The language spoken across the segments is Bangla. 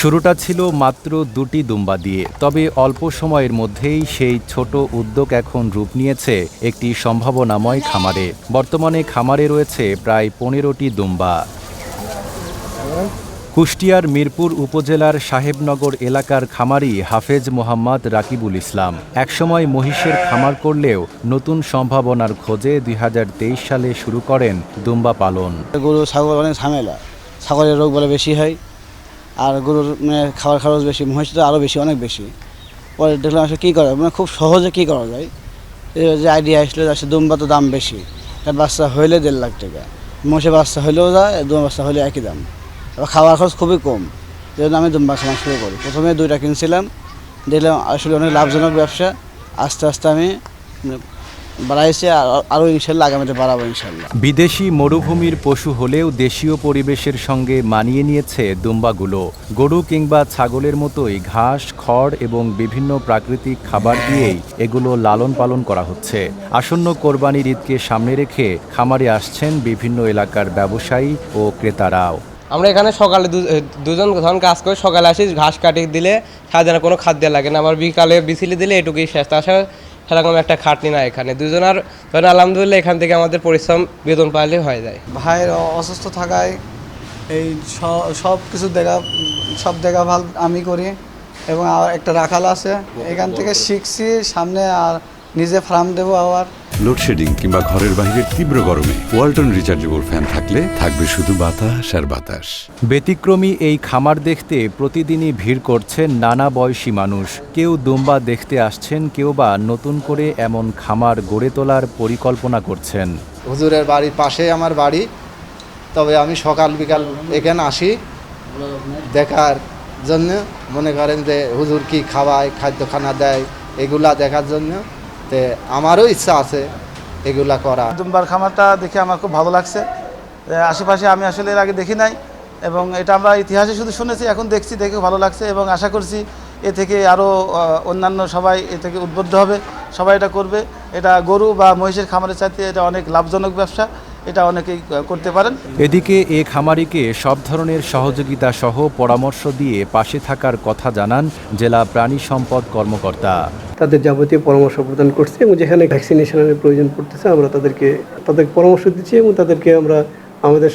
শুরুটা ছিল মাত্র ২টি দুম্বা দিয়ে, তবে অল্প সময়ের মধ্যেই সেই ছোট উদ্যোগ এখন রূপ নিয়েছে একটি সম্ভাবনাময় খামারে। বর্তমানে খামারে রয়েছে প্রায় ১৫টি দুম্বা। কুষ্টিয়ার মিরপুর উপজেলার সাহেবনগর এলাকার খামারি হাফেজ মোহাম্মদ রাকিবুল ইসলাম একসময় মহিষের খামার করলেও নতুন সম্ভাবনার খোঁজে ২০২৩ সালে শুরু করেন দুম্বা পালন। গরু ছাগল অনেক ঝামেলা, ছাগলের রোগ বলে বেশি হয়, আর গরুর খাবার খরচ বেশি, মহিষটা আরও বেশি, অনেক বেশি। পরে দেখলাম আসলে কী করা খুব সহজে কী করা যায়, যে আইডিয়া আসলে আসলে দুম্বা তো দাম বেশি, তার বাচ্চা হইলে ১.৫ লাখ টাকা, মহিষের বাচ্চা হইলেও যায়, দুম্বা বাচ্চা হলে একই দাম। খাওয়ার খরচ খুবই কম, এই জন্য আমি দুম্বা খাওয়া শুরু করি। প্রথমে 2টা কিনছিলাম, দেখলাম আসলে অনেক লাভজনক ব্যবসা। আস্তে আস্তে আমি বাড়াইছি, আরও ইনশাল্লাহ আগামীতে বাড়াবো ইনশাল্লাহ। বিদেশি মরুভূমির পশু হলেও দেশীয় পরিবেশের সঙ্গে মানিয়ে নিয়েছে দুম্বাগুলো। গরু কিংবা ছাগলের মতোই ঘাস, খড় এবং বিভিন্ন প্রাকৃতিক খাবার দিয়েই এগুলো লালন পালন করা হচ্ছে। আসন্ন কোরবানির ঈদকে সামনে রেখে খামারে আসছেন বিভিন্ন এলাকার ব্যবসায়ী ও ক্রেতারাও। আমরা এখানে সকালে দুজন যখন কাজ করি, সকালে আসি, ঘাস কাটি দিলে সারাদিনে কোনো খাদ্য লাগে না, আবার বিকালে বিছিলি দিলে এটুকুই শেষ। তাছাড়া সেরকম একটা খাটনি না এখানে। দুজনের ধরেন আলহামদুলিল্লাহ এখান থেকে আমাদের পরিশ্রম বেতন পাইলে হয়ে যায়। ভাইয়ের অসুস্থ থাকায় এই সব কিছু সব দেখাভাল আমি করি, এবং একটা রাখাল আছে, এখান থেকে শিখছি। সামনে আর নিজে ফার্ম দেবো। আবার লোডশেডিং কিংবা ঘরের বাইরের তীব্র গরমে ওয়ালটন রিচার্জেবল ফ্যান থাকলে থাকবে শুধু বাতাস আর বাতাস। ব্যতিক্রমী এই খামার দেখতে প্রতিদিনই ভিড় করছেন নানা বয়সী মানুষ। কেউ দুম্বা দেখতে আসছেন, কেউ বা নতুন করে এমন খামার গড়ে তোলার পরিকল্পনা করছেন। হুজুরের বাড়ির পাশে আমার বাড়ি, তবে আমি সকাল বিকাল এখানে আসি দেখার জন্য। মনে করেন যে হুজুর কি খাওয়ায়, খাদ্যখানা দেয়, এগুলা দেখার জন্য। তে আমারও ইচ্ছা আছে এগুলা করা। দুম্বার খামারটা দেখে আমার খুব ভালো লাগছে। আশেপাশে আমি আসলে এর আগে দেখি নাই, এবং এটা আমরা ইতিহাসে শুধু শুনেছি, এখন দেখছি, দেখে ভালো লাগছে, এবং আশা করছি এ থেকে আরও অন্যান্য সবাই এ থেকে উদ্বুদ্ধ হবে, সবাই এটা করবে। এটা গরু বা মহিষের খামারের চাইতে এটা অনেক লাভজনক ব্যবসা, এটা অনেকেই করতে পারেন। এদিকে এ খামারিকে সব ধরনের সহযোগিতা সহ পরামর্শ দিয়ে পাশে থাকার কথা জানান জেলা প্রাণী সম্পদ কর্মকর্তা। তাদের যাবতীয় পরামর্শ প্রদান করছি, এবং যেখানে ভ্যাকসিনেশনের প্রয়োজন পড়তেছে আমরা তাদেরকে পরামর্শ দিচ্ছি, এবং তাদেরকে আমরা আমাদের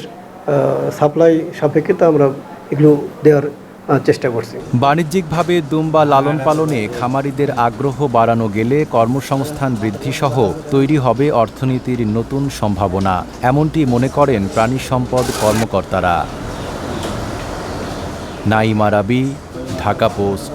সাপ্লাই সাপেক্ষে আমরা এগুলো দেওয়ার চেষ্টা করছি। বাণিজ্যিকভাবে দুম্বা লালন পালনে খামারিদের আগ্রহ বাড়ানো গেলে কর্মসংস্থান বৃদ্ধিসহ তৈরি হবে অর্থনীতির নতুন সম্ভাবনা, এমনটি মনে করেন প্রাণী সম্পদ কর্মকর্তারা। নাইমা রাবি, ঢাকা পোস্ট।